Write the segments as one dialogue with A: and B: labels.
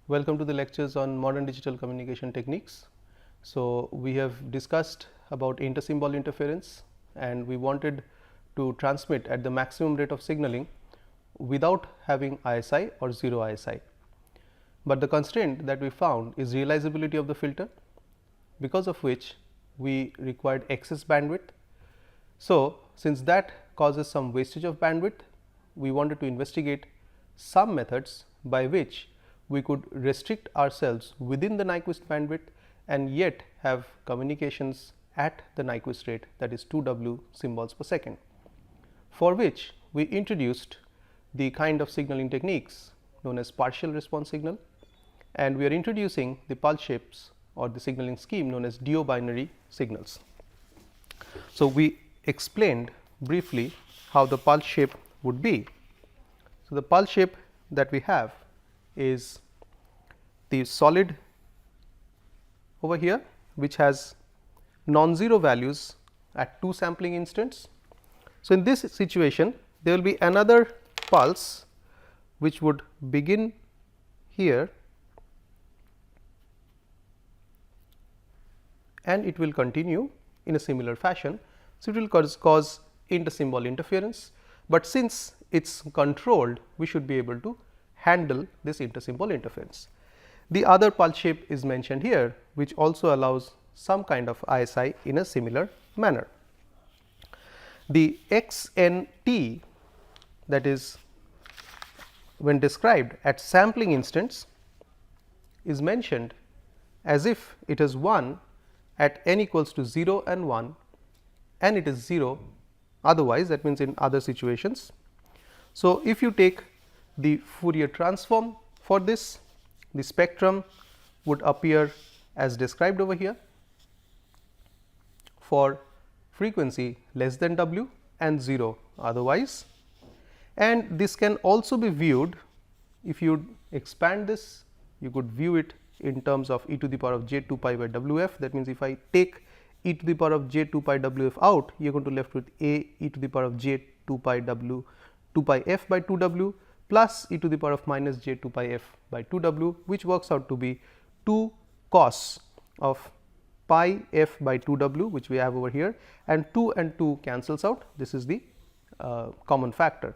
A: Welcome to the lectures on modern digital communication techniques. So, we have discussed about intersymbol interference and we wanted to transmit at the maximum rate of signaling without having ISI or 0 ISI. But the constraint that we found is realizability of the filter, because of which we required excess bandwidth. So, since that causes some wastage of bandwidth, we wanted to investigate some methods by which we could restrict ourselves within the Nyquist bandwidth and yet have communications at the Nyquist rate, that is 2W symbols per second, for which we introduced the kind of signaling techniques known as partial response signal, and we are introducing the pulse shapes or the signaling scheme known as duobinary signals. So, we explained briefly how the pulse shape would be. So, the pulse shape that we have is the solid over here, which has non-zero values at 2 sampling instants. So, in this situation there will be another pulse which would begin here and it will continue in a similar fashion. So, it will cause intersymbol interference, but since it is controlled, we should be able to handle this intersymbol interference. The other pulse shape is mentioned here, which also allows some kind of ISI in a similar manner. The XNT, that is when described at sampling instants, is mentioned as if it is 1 at n equals to 0 and 1 and it is 0 otherwise, that means in other situations. So, if you take the Fourier transform for this, the spectrum would appear as described over here for frequency less than W and 0 otherwise, and this can also be viewed, if you expand this, you could view it in terms of e to the power of j 2 pi by W f. That means, if I take e to the power of j 2 pi W f out, you are going to left with a e to the power of j 2 pi W 2 pi f by 2 W plus e to the power of minus j 2 pi f by 2 W, which works out to be 2 cos of pi f by 2 W, which we have over here, and 2 and 2 cancels out. This is the common factor.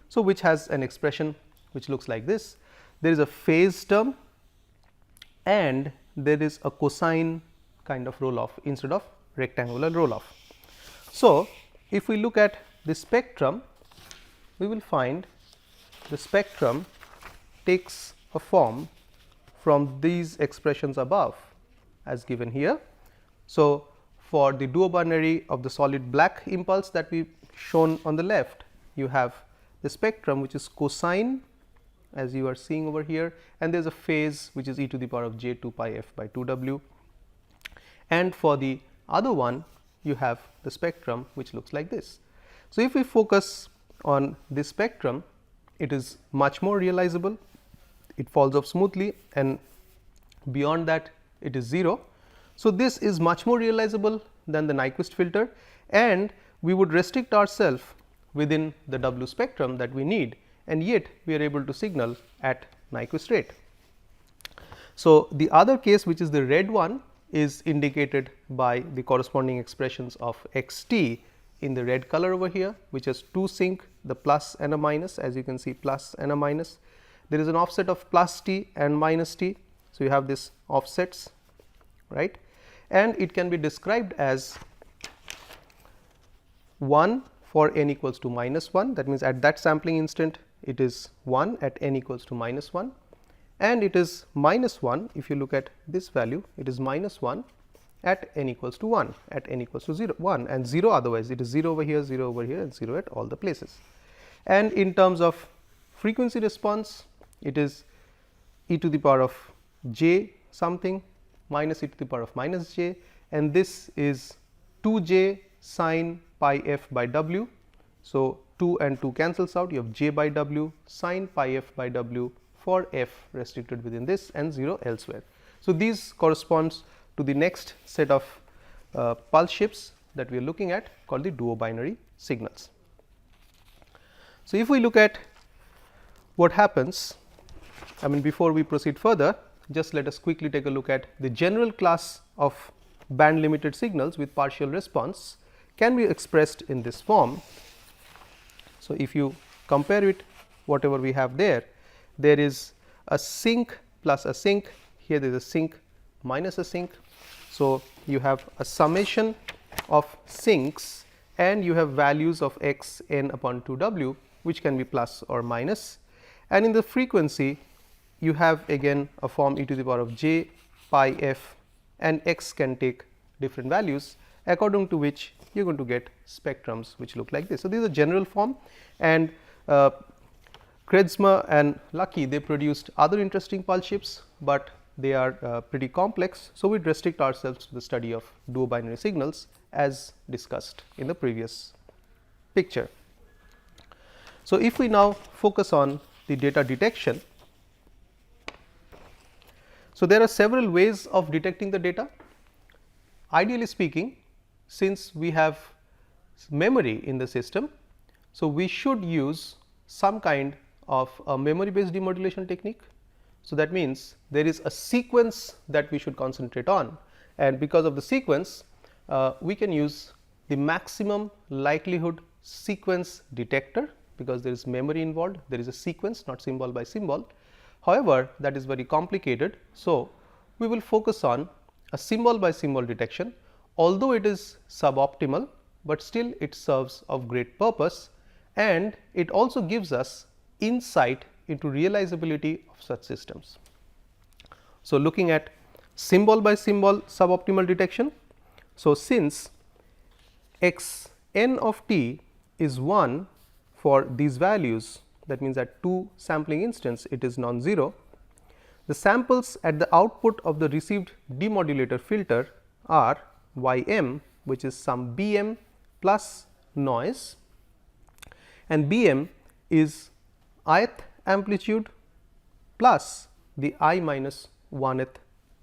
A: So, which has an expression which looks like this. There is a phase term and there is a cosine kind of roll off instead of rectangular roll off. So, if we look at the spectrum, we will find the spectrum takes a form from these expressions above as given here. So, for the duobinary of the solid black impulse that we shown on the left, you have the spectrum which is cosine as you are seeing over here, and there is a phase which is e to the power of j 2 pi f by 2 W, and for the other one you have the spectrum which looks like this. So, if we focus on this spectrum, it is much more realizable, it falls off smoothly and beyond that it is 0. So, this is much more realizable than the Nyquist filter, and we would restrict ourselves within the W spectrum that we need, and yet we are able to signal at Nyquist rate. So, the other case, which is the red one, is indicated by the corresponding expressions of x t in the red color over here, which has 2 sync, the plus and a minus, as you can see plus and a minus. There is an offset of plus t and minus t. So, you have this offsets, right, and it can be described as 1 for n equals to minus 1, that means at that sampling instant it is 1 at n equals to minus 1, and it is minus 1 if you look at this value, it is minus 1 at n equals to 1, at n equals to 0 1 and 0 otherwise, it is 0 over here, 0 over here and 0 at all the places. And in terms of frequency response, it is e to the power of j something minus e to the power of minus j, and this is 2 j sine pi f by W. So, 2 and 2 cancels out, you have j by W sine pi f by W for f restricted within this and 0 elsewhere. So, these corresponds to the next set of pulse shapes that we are looking at, called the duobinary signals. So, if we look at what happens I mean, before we proceed further, just let us quickly take a look at the general class of band limited signals with partial response can be expressed in this form. So, if you compare it whatever we have there, there is a sink plus a sink, here there is a sink minus a sink. So, you have a summation of sinks and you have values of x n upon 2 w, which can be plus or minus, and in the frequency you have again a form e to the power of j pi f, and x can take different values, according to which you are going to get spectrums which look like this. So, this is a general form, and Krejcima and Lucky, they produced other interesting pulse shapes, but they are pretty complex. So, we restrict ourselves to the study of duo binary signals as discussed in the previous picture. So, if we now focus on the data detection, so there are several ways of detecting the data. Ideally speaking, since we have memory in the system, so we should use some kind of a memory based demodulation technique. So, that means there is a sequence that we should concentrate on, and because of the sequence we can use the maximum likelihood sequence detector, because there is memory involved, there is a sequence, not symbol by symbol. However, that is very complicated. So, we will focus on a symbol by symbol detection, although it is suboptimal, but still it serves of great purpose, and it also gives us insight into realizability of such systems. So, looking at symbol by symbol suboptimal detection. So, since x n of t is 1 for these values, that means at 2 sampling instance it is non-zero, the samples at the output of the received demodulator filter are y m, which is some b m plus noise, and b m is ith amplitude plus the I minus 1th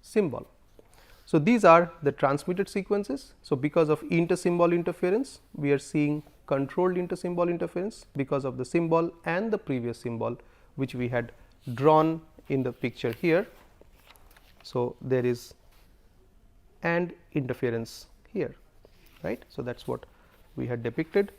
A: symbol. So, these are the transmitted sequences. So, because of inter-symbol interference, we are seeing controlled inter-symbol interference because of the symbol and the previous symbol which we had drawn in the picture here. So, there is and interference here, right. So, that is what we had depicted,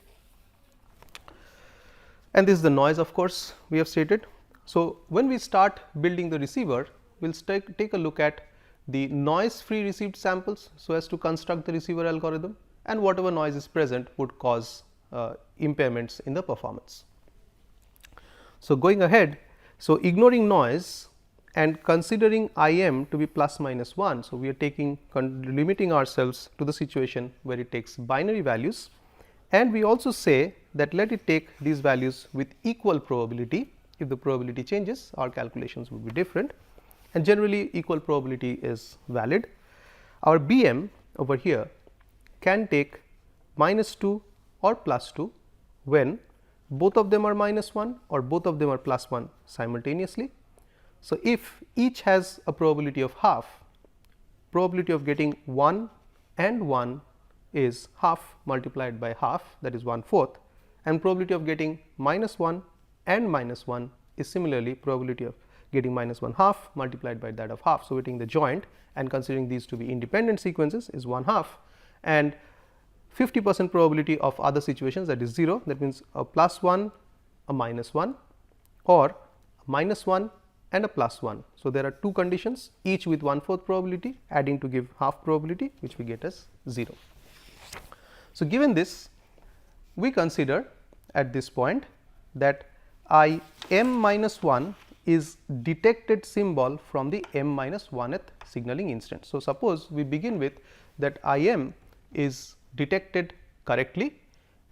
A: and this is the noise, of course, we have stated. So, when we start building the receiver, we will take a look at the noise free received samples, so as to construct the receiver algorithm, and whatever noise is present would cause impairments in the performance. So, going ahead, so ignoring noise and considering I m to be plus minus 1. So, we are limiting ourselves to the situation where it takes binary values, and we also say that let it take these values with equal probability. If the probability changes, our calculations would be different, and generally equal probability is valid. Our b m over here can take minus 2 or plus 2 when both of them are minus 1 or both of them are plus 1 simultaneously. So, if each has a probability of half, probability of getting 1 and 1 is half multiplied by half, that is 1/4, and probability of getting minus 1 and minus 1 is similarly probability of getting minus 1/2 multiplied by that of half. So, we are taking the joint and considering these to be independent sequences is 1/2, and 50% probability of other situations, that is 0, that means a plus 1, a minus 1, or a minus 1 and a plus 1. So, there are two conditions, each with 1/4 probability, adding to give half probability, which we get as 0. So, given this, we consider at this point that I m minus 1 is detected symbol from the m minus 1th signaling instant. So, suppose we begin with that I m is detected correctly,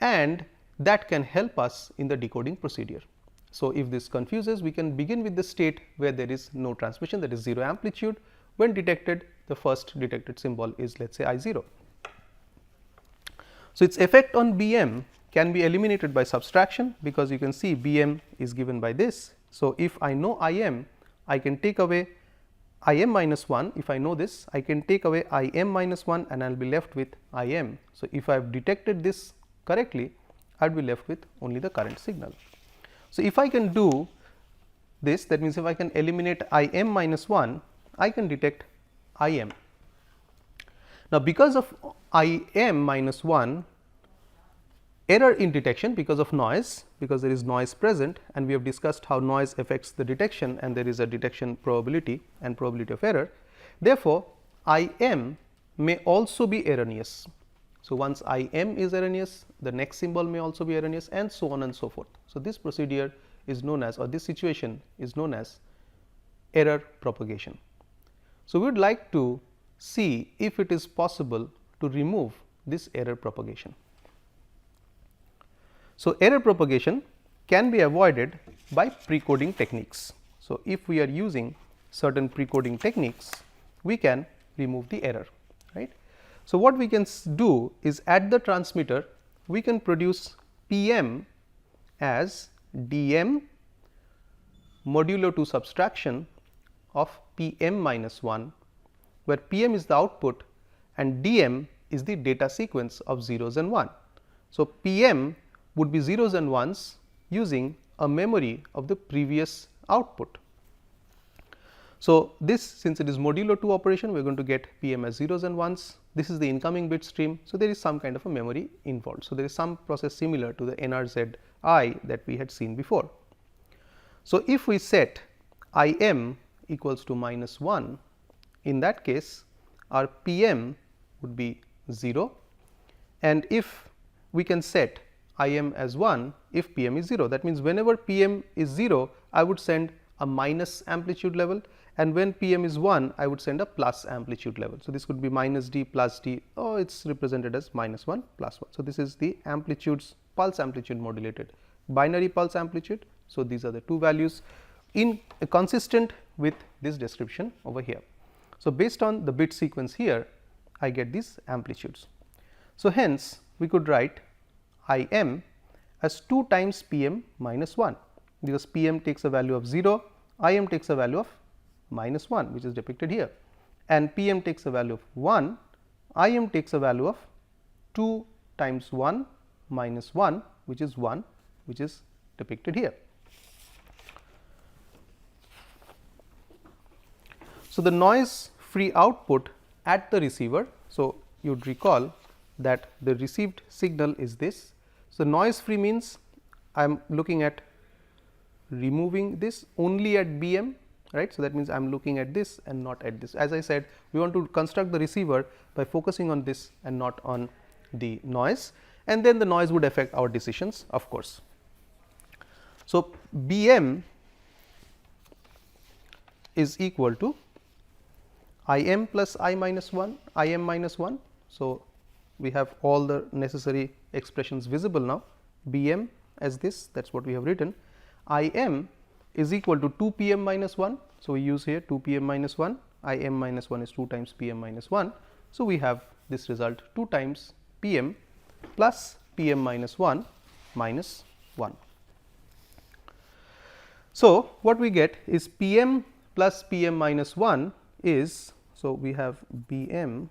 A: and that can help us in the decoding procedure. So, if this confuses, we can begin with the state where there is no transmission, that is 0 amplitude. When detected, the first detected symbol is, let us say, I 0. So, its effect on B m can be eliminated by subtraction, because you can see B m is given by this. So, if I know I m, I can take away I m minus 1. If I know this, I can take away I m minus 1 and I will be left with I m. So, if I have detected this correctly, I will be left with only the current signal. So, if I can do this, that means if I can eliminate I m minus 1, I can detect I m. Now, because of I m minus 1 error in detection because of noise, because there is noise present, and we have discussed how noise affects the detection, and there is a detection probability and probability of error. Therefore, I m may also be erroneous. So, once I m is erroneous, the next symbol may also be erroneous, and so on and so forth. So, this procedure is known as, or this situation is known as error propagation. So, we would like to see if it is possible to remove this error propagation. So, error propagation can be avoided by precoding techniques. So, if we are using certain precoding techniques, we can remove the error, right. So, what we can do is at the transmitter we can produce P m as d m modulo 2 subtraction of P m minus 1, where P m is the output and d m is the data sequence of zeros and 1. So, P m would be zeros and ones using a memory of the previous output. So, this, since it is modulo 2 operation, we are going to get P m as zeros and ones. This is the incoming bit stream. So, there is some kind of a memory involved. So, there is some process similar to the NRZ I that we had seen before. So, if we set I m equals to minus 1, in that case our P m would be 0, and if we can set I m as 1 if P m is 0, that means whenever P m is 0, I would send a minus amplitude level, and when P m is 1, I would send a plus amplitude level. So, this could be minus d plus d, or it is represented as minus 1 plus 1. So, this is the amplitudes, pulse amplitude modulated binary pulse amplitude. So, these are the two values in consistent with this description over here. So, based on the bit sequence here, I get these amplitudes. So, hence we could write I m as 2 times P m minus 1, because P m takes a value of 0, I m takes a value of minus 1, which is depicted here, and P m takes a value of 1, I m takes a value of 2 times 1 minus 1, which is 1, which is depicted here. So, the noise free output at the receiver. So, you would recall that the received signal is this. So, noise free means I am looking at removing this only at B m, right. So, that means I am looking at this and not at this. As I said, we want to construct the receiver by focusing on this and not on the noise, and then the noise would affect our decisions, of course. So, B m is equal to I m plus I minus 1, I m minus 1. So, we have all the necessary expressions visible now. B m as this, that is what we have written. I m is equal to 2 P m minus 1. So, we use here 2 P m minus 1, I m minus 1 is 2 times P m minus 1. So, we have this result 2 times P m plus P m minus 1 minus 1. So, what we get is P m plus P m minus 1 is, so we have B m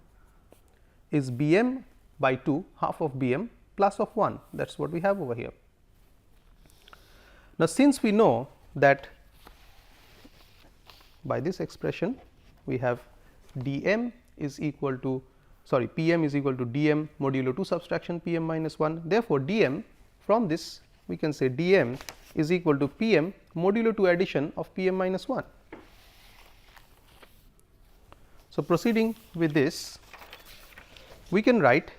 A: is B m by 2, half of B m plus of 1, that is what we have over here. Now, since we know that by this expression we have d m is equal to, sorry, P m is equal to d m modulo 2 subtraction P m minus 1. Therefore, d m, from this we can say d m is equal to P m modulo 2 addition of P m minus 1. So, proceeding with this, we can write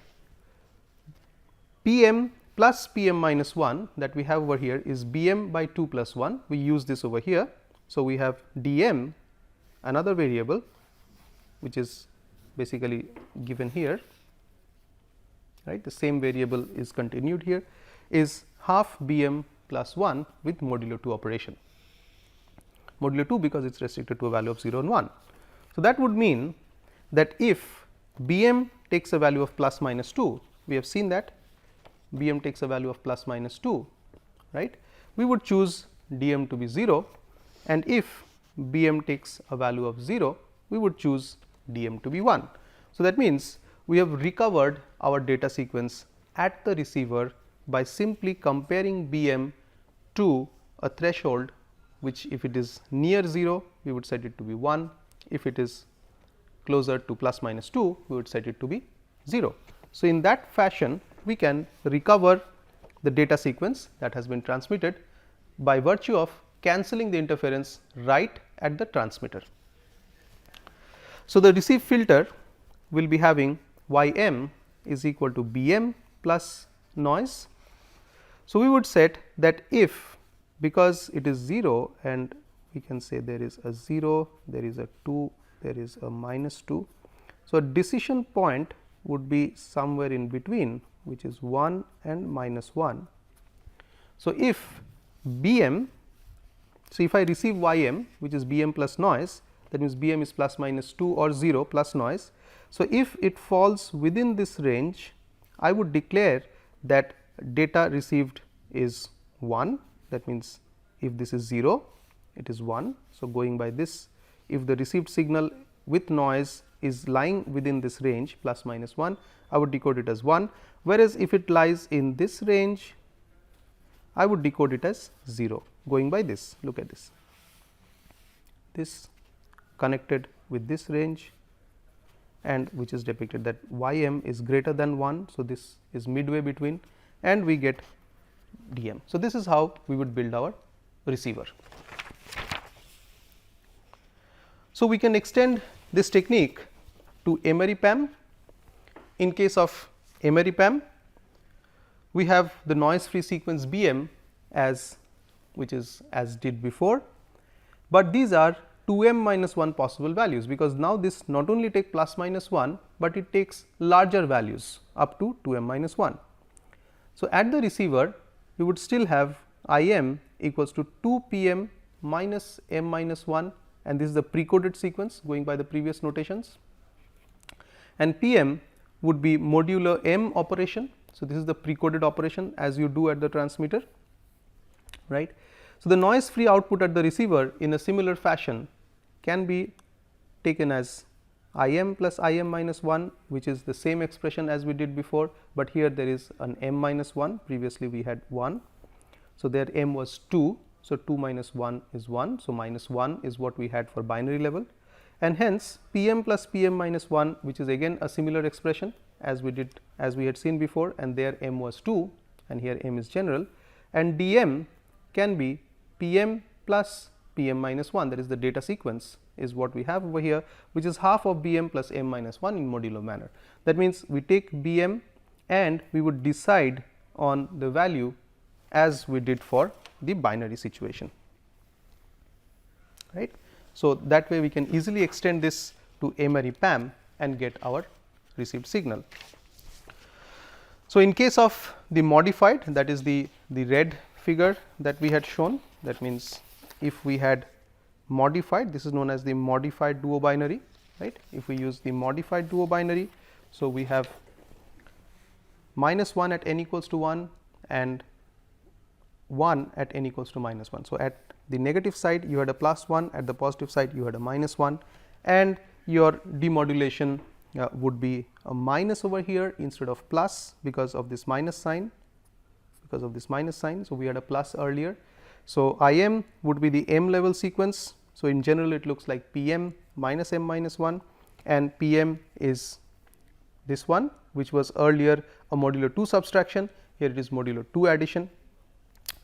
A: P m plus P m minus 1 that we have over here is B m by 2 plus 1, we use this over here. So, we have d m, another variable which is basically given here, right, the same variable is continued here, is half B m plus 1 with modulo 2 operation, modulo 2 because it is restricted to a value of 0 and 1. So, that would mean that if B m takes a value of plus minus 2, we have seen that B m takes a value of plus minus 2, right, we would choose d m to be 0, and if B m takes a value of 0, we would choose d m to be 1. So, that means we have recovered our data sequence at the receiver by simply comparing B m to a threshold which if it is near 0 we would set it to be 1, if it is closer to plus minus 2 we would set it to be 0. So, in that fashion we can recover the data sequence that has been transmitted by virtue of cancelling the interference right at the transmitter. So, the receive filter will be having y m is equal to b m plus noise. So, we would set that if, because it is 0 and we can say there is a 0, there is a 2, there is a minus 2. So, a decision point would be somewhere in between, which is 1 and minus 1. So, if b m, so if I receive y m which is b m plus noise, that means b m is plus minus 2 or 0 plus noise. So, if it falls within this range, I would declare that data received is 1, that means if this is 0 it is 1. So, going by this, if the received signal with noise is lying within this range plus minus 1, I would decode it as 1, whereas if it lies in this range I would decode it as 0, going by this. Look at this, this connected with this range and which is depicted that y m is greater than 1. So, this is midway between and we get d m. So, this is how we would build our receiver. So, we can extend this technique to Emery PAM. In case of Emery PAM, we have the noise free sequence b m as which is as did before, but these are 2 m minus 1 possible values, because now this not only take plus minus 1, but it takes larger values up to 2 m minus 1. So, at the receiver we would still have I m equals to 2 p m minus m minus 1, and this is the pre-coded sequence going by the previous notations, and p m would be modulo m operation. So, this is the pre-coded operation as you do at the transmitter, right. So, the noise free output at the receiver in a similar fashion can be taken as I m plus I m minus 1, which is the same expression as we did before, but here there is an m minus 1, previously we had 1. So, there m was 2. So, 2 minus 1 is 1. So, minus 1 is what we had for binary level, and hence p m plus p m minus 1, which is again a similar expression as we had seen before, and there m was 2 and here m is general, and d m can be p m plus p m minus 1, that is the data sequence is what we have over here, which is half of b m plus m minus 1 in modulo manner. That means, we take b m and we would decide on the value as we did for the binary situation, right. So, that way we can easily extend this to Emery PAM and get our received signal. So, in case of the modified, that is the red figure that we had shown, that means if we had modified, this is known as the modified duo binary, right. If we use the modified duo binary, so we have minus 1 at n equals to 1 and 1 at n equals to minus 1. So, at the negative side you had a plus 1, at the positive side you had a minus 1, and your demodulation would be a minus over here instead of plus because of this minus sign, So, we had a plus earlier. So, I m would be the m level sequence. So, in general it looks like p m minus m minus 1, and p m is this one, which was earlier a modulo 2 subtraction, here it is modulo 2 addition,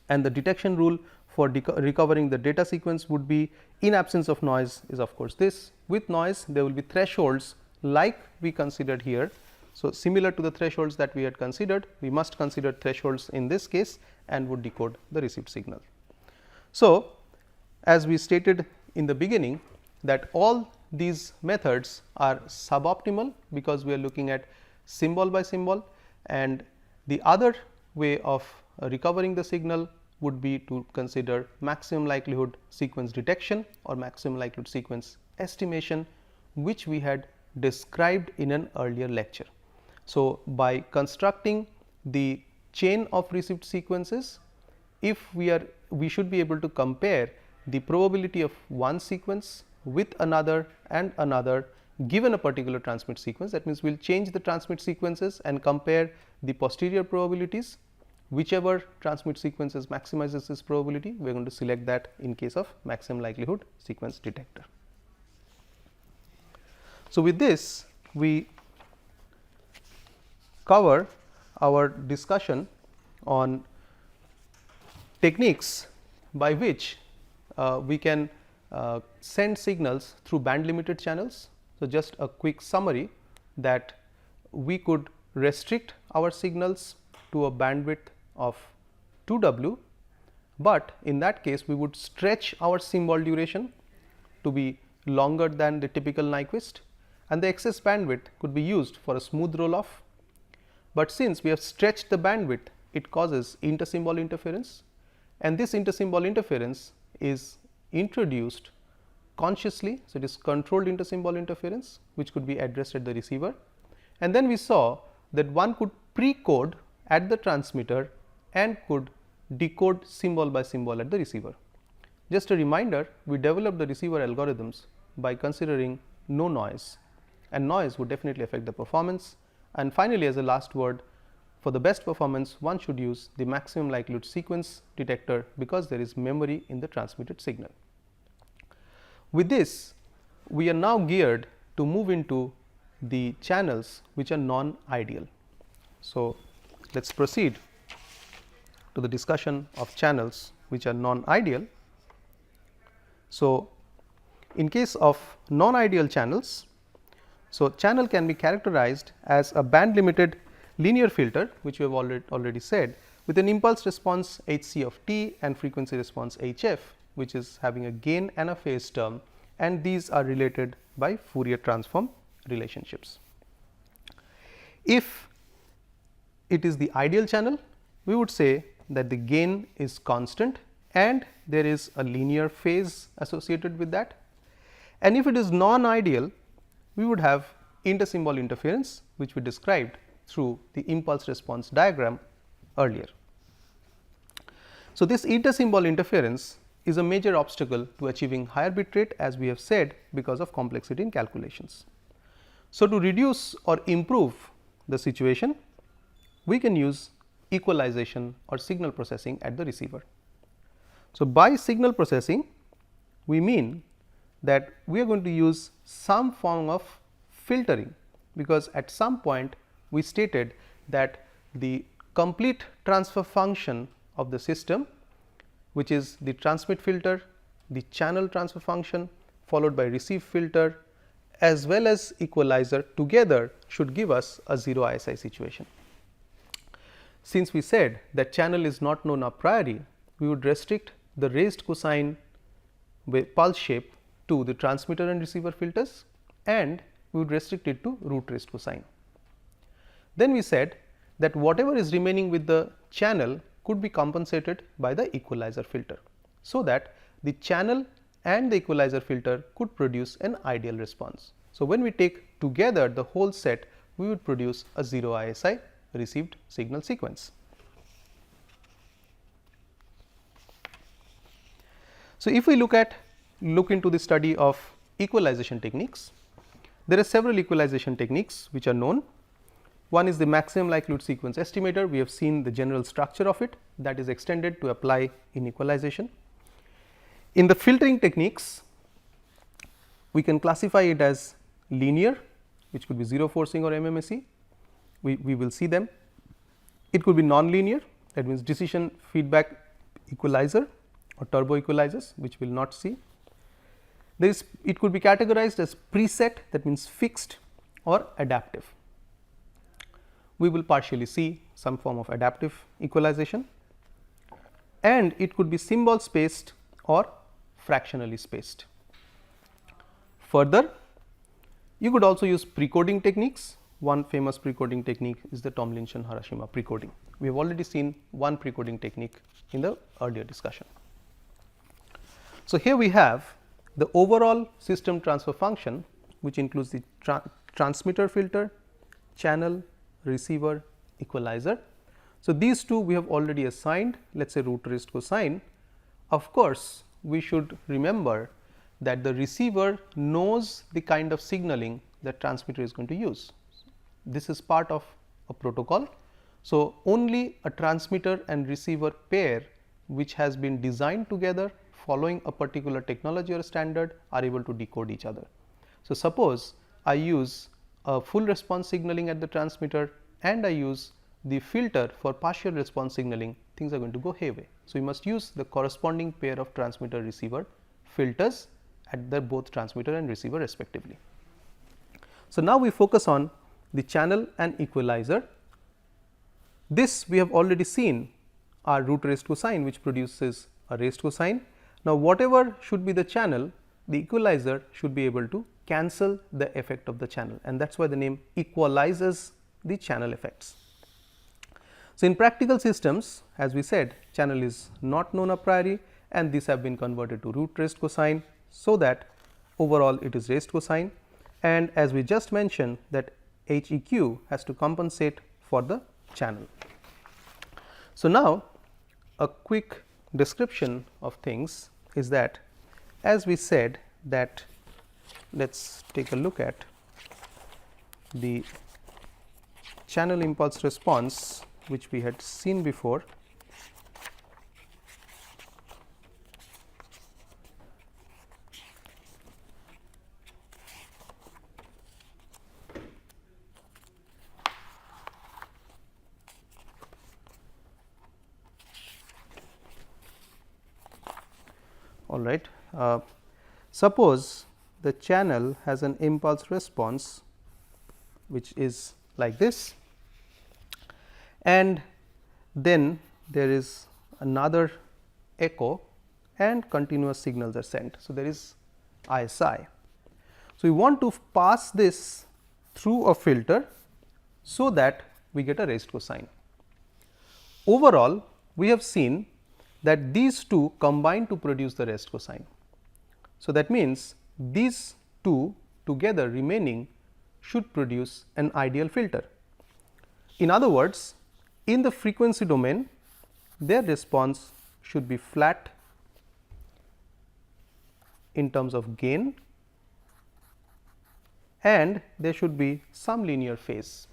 A: and the detection rule for recovering the data sequence would be in absence of noise is of course this. With noise there will be thresholds like we considered here. So, similar to the thresholds that we had considered, we must consider thresholds in this case and would decode the received signal. So, as we stated in the beginning that all these methods are suboptimal because we are looking at symbol by symbol, and the other way of recovering the signal would be to consider maximum likelihood sequence detection or maximum likelihood sequence estimation, which we had described in an earlier lecture. So, by constructing the chain of received sequences, if we should be able to compare the probability of one sequence with another and another given a particular transmit sequence. That means, we will change the transmit sequences and compare the posterior probabilities whichever transmit sequences maximizes this probability, we are going to select that in case of maximum likelihood sequence detector. So, with this we cover our discussion on techniques by which we can send signals through band limited channels. So, just a quick summary that we could restrict our signals to a bandwidth of 2 W, but in that case we would stretch our symbol duration to be longer than the typical Nyquist, and the excess bandwidth could be used for a smooth roll off. But since we have stretched the bandwidth, it causes intersymbol interference, and this intersymbol interference is introduced consciously. So, it is controlled intersymbol interference which could be addressed at the receiver, and then we saw that one could pre-code at the transmitter and could decode symbol by symbol at the receiver. Just a reminder, we developed the receiver algorithms by considering no noise, and noise would definitely affect the performance. And finally, as a last word, for the best performance one should use the maximum likelihood sequence detector because there is memory in the transmitted signal. With this, we are now geared to move into the channels which are non-ideal. So, let us proceed to the discussion of channels which are non-ideal. So, in case of non-ideal channels, so channel can be characterized as a band limited linear filter, which we have already said, with an impulse response H c of t and frequency response H f, which is having a gain and a phase term, and these are related by Fourier transform relationships. If it is the ideal channel, we would say that the gain is constant and there is a linear phase associated with that, and if it is non-ideal, we would have intersymbol interference, which we described through the impulse response diagram earlier. So, this intersymbol interference is a major obstacle to achieving higher bit rate, as we have said, because of complexity in calculations. So, to reduce or improve the situation, we can use equalization or signal processing at the receiver. So, by signal processing we mean that we are going to use some form of filtering, because at some point we stated that the complete transfer function of the system, which is the transmit filter, the channel transfer function followed by receive filter as well as equalizer together should give us a 0 ISI situation. Since we said that channel is not known a priori, we would restrict the raised cosine pulse shape to the transmitter and receiver filters, and we would restrict it to root raised cosine. Then we said that whatever is remaining with the channel could be compensated by the equalizer filter, so that the channel and the equalizer filter could produce an ideal response. So, when we take together the whole set, we would produce a 0 ISI received signal sequence. So, if we look into the study of equalization techniques, there are several equalization techniques which are known. One is the maximum likelihood sequence estimator. We have seen the general structure of it, that is extended to apply in equalization. In the filtering techniques, we can classify it as linear, which could be zero forcing or MMSE. We will see them. It could be non-linear, that means decision feedback equalizer or turbo equalizers, which we will not see. It could be categorized as preset, that means fixed, or adaptive. We will partially see some form of adaptive equalization, and it could be symbol spaced or fractionally spaced. Further, you could also use precoding techniques. One famous precoding technique is the Tomlinson-Harashima precoding. We have already seen one precoding technique in the earlier discussion. So, here we have the overall system transfer function, which includes the transmitter filter, channel, receiver, equalizer. So, these two we have already assigned, let us say root raised cosine. Of course, we should remember that the receiver knows the kind of signaling that transmitter is going to use. This is part of a protocol. So, only a transmitter and receiver pair which has been designed together following a particular technology or standard are able to decode each other. So, suppose I use a full response signaling at the transmitter and I use the filter for partial response signaling, things are going to go hayway. So, we must use the corresponding pair of transmitter receiver filters at the both transmitter and receiver respectively. So, now we focus on the channel and equalizer. This we have already seen our root raised cosine which produces a raised cosine. Now, whatever should be the channel, the equalizer should be able to cancel the effect of the channel, and that is why the name equalizes the channel effects. So, in practical systems, as we said, channel is not known a priori and these have been converted to root raised cosine, so that overall it is raised cosine, and as we just mentioned that HEQ has to compensate for the channel. So, now a quick description of things is that, as we said that, let us take a look at the channel impulse response which we had seen before. All right. Suppose the channel has an impulse response which is like this, and then there is another echo and continuous signals are sent. So, there is ISI. So, we want to pass this through a filter so that we get a raised cosine. Overall, we have seen that these two combine to produce the raised cosine. So, that means these two together remaining should produce an ideal filter. In other words, in the frequency domain, their response should be flat in terms of gain and there should be some linear phase.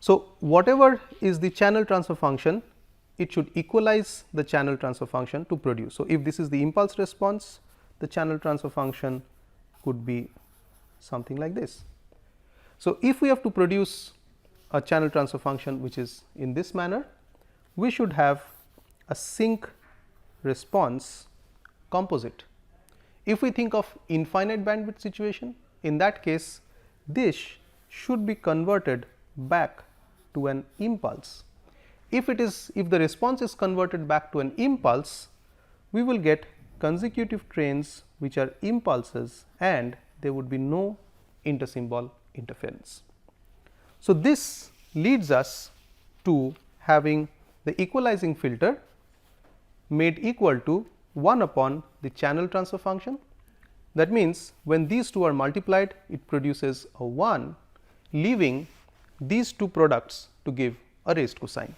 A: So, whatever is the channel transfer function, it should equalize the channel transfer function to produce. So, if this is the impulse response, the channel transfer function could be something like this. So, if we have to produce a channel transfer function which is in this manner, we should have a sync response composite. If we think of infinite bandwidth situation, in that case this should be converted back to an impulse. If the response is converted back to an impulse, we will get consecutive trains which are impulses and there would be no intersymbol interference. So, this leads us to having the equalizing filter made equal to 1 upon the channel transfer function. That means, when these two are multiplied, it produces a 1, leaving these two products to give a raised cosine.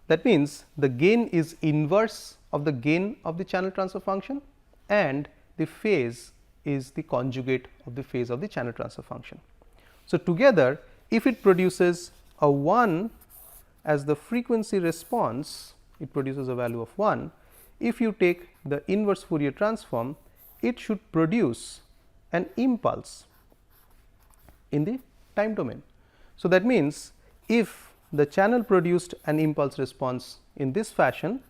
A: That means, the gain is inverse of the gain of the channel transfer function and the phase is the conjugate of the phase of the channel transfer function. So, together if it produces a 1 as the frequency response, it produces a value of 1. If you take the inverse Fourier transform, it should produce an impulse in the time domain. So, that means, if the channel produced an impulse response in this fashion,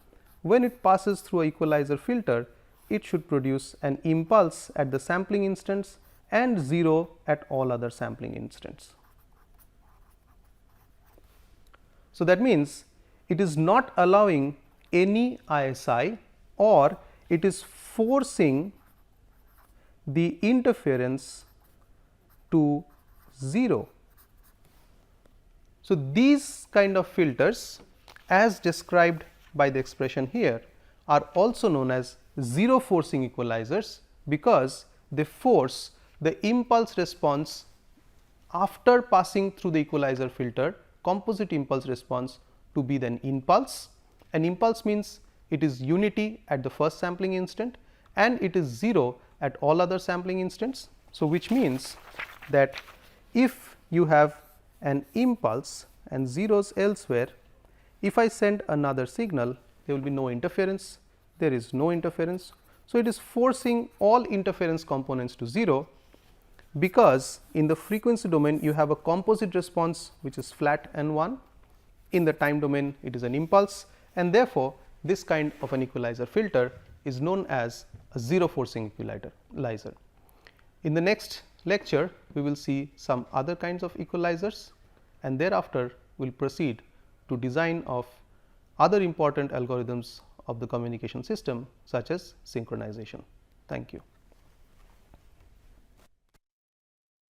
A: when it passes through a equalizer filter, it should produce an impulse at the sampling instants and 0 at all other sampling instants. So, that means, it is not allowing any ISI or it is forcing the interference to 0. So, these kind of filters, as described by the expression here, are also known as zero forcing equalizers, because they force the impulse response after passing through the equalizer filter, composite impulse response, to be then impulse. An impulse means it is unity at the first sampling instant and it is 0 at all other sampling instants. So, which means that if you have an impulse and zeros elsewhere, if I send another signal, there will be no interference, there is no interference. So, it is forcing all interference components to 0, because in the frequency domain you have a composite response which is flat and 1, in the time domain it is an impulse, and therefore, this kind of an equalizer filter is known as a zero forcing equalizer. In the next lecture, we will see some other kinds of equalizers, and thereafter we will proceed to design of other important algorithms of the communication system, such as synchronization. Thank you.